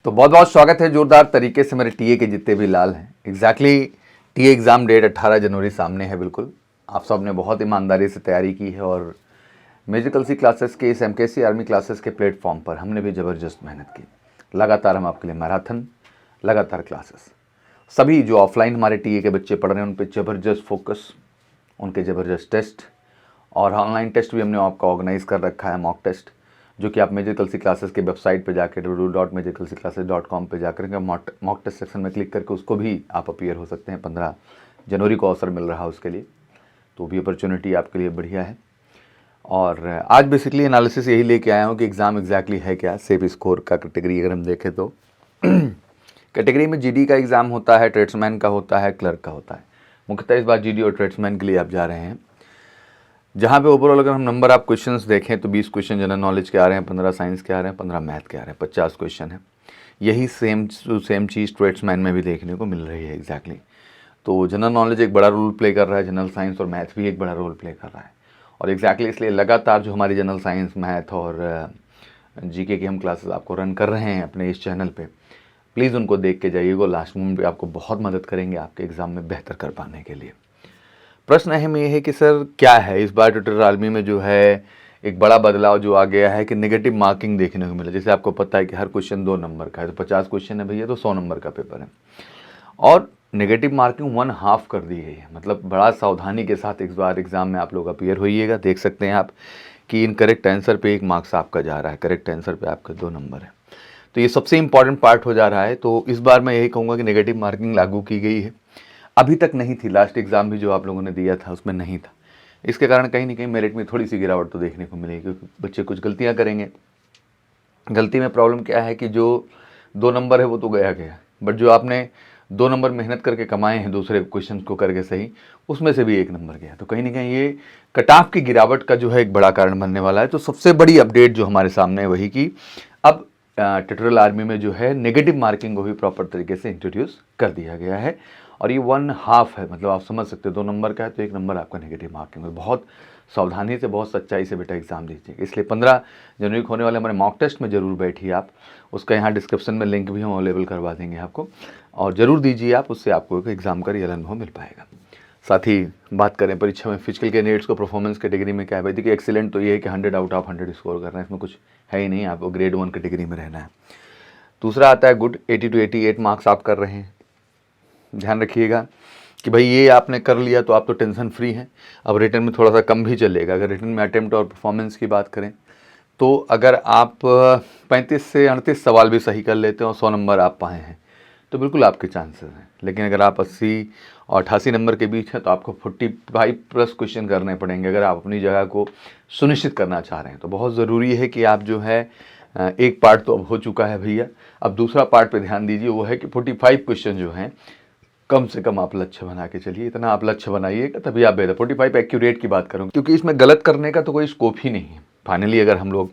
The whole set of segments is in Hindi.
तो बहुत बहुत स्वागत है जोरदार तरीके से मेरे टीए के जितने भी लाल हैं। एग्जैक्टली टीए एग्ज़ाम डेट 18 जनवरी सामने है। बिल्कुल आप सब ने बहुत ईमानदारी से तैयारी की है और म्यूजिकल सी क्लासेस के इस एमकेसी आर्मी क्लासेस के प्लेटफॉर्म पर हमने भी ज़बरदस्त मेहनत की। लगातार हम आपके लिए मैराथन, लगातार क्लासेस, सभी जो ऑफलाइन हमारे टीए के बच्चे पढ़ रहे हैं उन पर ज़बरदस्त फोकस, उनके ज़बरदस्त टेस्ट और ऑनलाइन टेस्ट भी हमने आपका ऑर्गेनाइज कर रखा है, मॉक टेस्ट, जो कि आप म्यूजिकल सी क्लासेस के वेबसाइट पे जाकर www.musicalcclasses.com पे जाकर के मॉक टेस्ट सेक्शन में क्लिक करके उसको भी आप अपीयर हो सकते हैं। 15 जनवरी को अवसर मिल रहा है उसके लिए, तो भी अपॉर्चुनिटी आपके लिए बढ़िया है। और आज बेसिकली एनालिसिस यही लेके आया हूँ कि एग्ज़ाम एग्जैक्टली है क्या। सेफ स्कोर का कैटेगरी अगर हम देखें तो कैटेगरी में जीडी का एग्ज़ाम होता है, ट्रेड्समैन का होता है, क्लर्क का होता है। मुख्यतः इस बार जीडी और ट्रेड्समैन के लिए आप जा रहे हैं, जहाँ पे ओवरऑल अगर हम नंबर आप क्वेश्चंस देखें तो 20 क्वेश्चन जनरल नॉलेज के आ रहे हैं, 15 साइंस के आ रहे हैं, 15 मैथ के आ रहे हैं, 50 क्वेश्चन है। यही सेम चीज़ ट्रेड्समैन में भी देखने को मिल रही है एग्जैक्टली। तो जनरल नॉलेज एक बड़ा रोल प्ले कर रहा है, जनरल साइंस और मैथ भी एक बड़ा रोल प्ले कर रहा है। और एग्जैक्टली इसलिए लगातार जो हमारी जनरल साइंस, मैथ और जीके की हम क्लासेस आपको रन कर रहे हैं अपने इस चैनल पर, प्लीज़ उनको देख के जाइएगा। लास्ट मोमेंट पर आपको बहुत मदद करेंगे आपके एग्ज़ाम में बेहतर कर पाने के लिए। प्रश्न अहम ये है कि सर क्या है इस बार ट्यूटोरियल आर्मी में जो है एक बड़ा बदलाव जो आ गया है कि नेगेटिव मार्किंग देखने को मिला। जैसे आपको पता है कि हर क्वेश्चन 2 नंबर का है, तो 50 क्वेश्चन है भैया, तो 100 नंबर का पेपर है और नेगेटिव मार्किंग 1/2 कर दी गई है। मतलब बड़ा सावधानी के साथ इस बार एग्जाम में आप लोग अपीयर होइएगा। देख सकते हैं आप कि इन करेक्ट आंसर पे 1 मार्क्स आपका जा रहा है, करेक्ट आंसर पे आपके 2 नंबर है। तो ये सबसे इंपॉर्टेंट पार्ट हो जा रहा है। तो इस बार मैं यही कहूँगा कि नेगेटिव मार्किंग लागू की गई है, अभी तक नहीं थी। लास्ट एग्ज़ाम भी जो आप लोगों ने दिया था उसमें नहीं था। इसके कारण कहीं ना कहीं मेरिट में थोड़ी सी गिरावट तो देखने को मिलेगी, क्योंकि बच्चे कुछ गलतियां करेंगे। गलती में प्रॉब्लम क्या है कि जो 2 नंबर है वो तो गया गया, बट जो आपने 2 नंबर मेहनत करके कमाए हैं दूसरे क्वेश्चन को करके सही, उसमें से भी 1 नंबर गया। तो कहीं ना कहीं ये कट ऑफ की गिरावट का जो है एक बड़ा कारण बनने वाला है। तो सबसे बड़ी अपडेट जो हमारे सामने है वही कि अब ट्यूटोरियल आर्मी में जो है नेगेटिव मार्किंग को भी प्रॉपर तरीके से इंट्रोड्यूस कर दिया गया है। और ये 1/2 है, मतलब आप समझ सकते हो 2 नंबर का है तो 1 नंबर आपका नेगेटिव मार्किंग है। बहुत सावधानी से, बहुत सच्चाई से बेटा एग्जाम दीजिए। इसलिए 15 जनवरी को होने वाले हमारे मॉक टेस्ट में जरूर बैठिए आप। उसका यहाँ डिस्क्रिप्शन में लिंक भी हम अवेलेबल करवा देंगे आपको, और ज़रूर दीजिए आप, उससे आपको एक एग्जाम का रियल अनुभव मिल पाएगा। साथ ही बात करें परीक्षा में फिजिकल कैंडिडेट्स को परफॉर्मेंस कैटेगरी में क्या है भाई, देखिए एक्सीलेंट तो ये है कि 100 आउट ऑफ 100 स्कोर करना है, इसमें कुछ है ही नहीं, आपको ग्रेड 1 कैटेगरी में रहना है। दूसरा आता है गुड, 80 to 88 मार्क्स आप कर रहे हैं। ध्यान रखिएगा कि भाई ये आपने कर लिया तो आप तो टेंशन फ्री हैं। अब रिटर्न में थोड़ा सा कम भी चलेगा। अगर रिटर्न में अटेम्प्ट और परफॉर्मेंस की बात करें तो अगर आप 35 से 38 सवाल भी सही कर लेते हैं और 100 नंबर आप पाए हैं तो बिल्कुल आपके चांसेस हैं। लेकिन अगर आप 80 और 88 नंबर के बीच हैं तो आपको 45+ क्वेश्चन करने पड़ेंगे अगर आप अपनी जगह को सुनिश्चित करना चाह रहे हैं। तो बहुत ज़रूरी है कि आप जो है, एक पार्ट तो अब हो चुका है भैया, अब दूसरा पार्ट पे ध्यान दीजिए। वो है कि 45 क्वेश्चन जो हैं कम से कम आप लक्ष्य बना के चलिए। इतना आप लक्ष्य बनाइएगा तभी आप बेहतर 45 एक्यूरेट की बात करूँ, क्योंकि इसमें गलत करने का तो कोई स्कोप ही नहीं है। फाइनली अगर हम लोग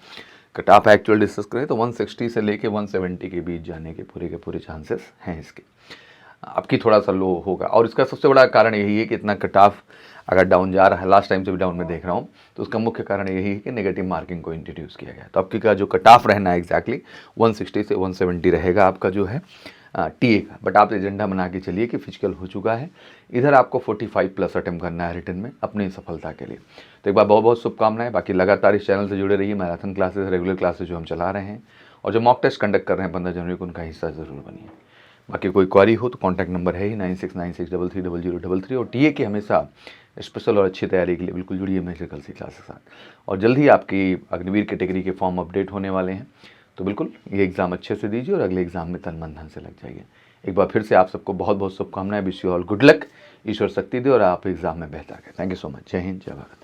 कट ऑफ एक्चुअल डिस्कस करें तो 160 से लेके 170 के बीच जाने के पूरे चांसेस हैं इसके। आपकी थोड़ा सा लो होगा, और इसका सबसे बड़ा कारण यही है कि इतना कट ऑफ अगर डाउन जा रहा है, लास्ट टाइम से भी डाउन में देख रहा हूँ, तो उसका मुख्य कारण यही है कि नेगेटिव मार्किंग को इंट्रोड्यूस किया गया। तो आपकी का जो कट ऑफ रहना है एग्जैक्टली 160 से 170 रहेगा आपका जो है टीए का। बट आप एजेंडा बना के चलिए कि फिजिकल हो चुका है, इधर आपको 45+ अटेम्प्ट करना है रिटर्न में अपनी सफलता के लिए। तो एक बार बहुत बहुत शुभकामनाएं। बाकी लगातार इस चैनल से जुड़े रहिए। मैराथन क्लासेस, रेगुलर क्लासेस जो हम चला रहे हैं और जो मॉक टेस्ट कंडक्ट कर रहे हैं 15 जनवरी को, उनका हिस्सा ज़रूर बनिए। बाकी कोई क्वारी हो तो कॉन्टैक्ट नंबर है ही 9696330033। और टीए की हमेशा स्पेशल और अच्छी तैयारी के लिए बिल्कुल जुड़िए म्यूजिकल सी क्लास के साथ। और जल्द ही आपकी अग्निवीर कैटेगरी के फॉर्म अपडेट होने वाले हैं, तो बिल्कुल ये एग्ज़ाम अच्छे से दीजिए और अगले एग्ज़ाम में तन मन धन से लग जाइए। एक बार फिर से आप सबको बहुत बहुत शुभकामनाएं। Wish you all good luck. ईश्वर शक्ति दे और आप एग्ज़ाम में बेहतर करें। Thank you so much. जय हिंद, जय भारत।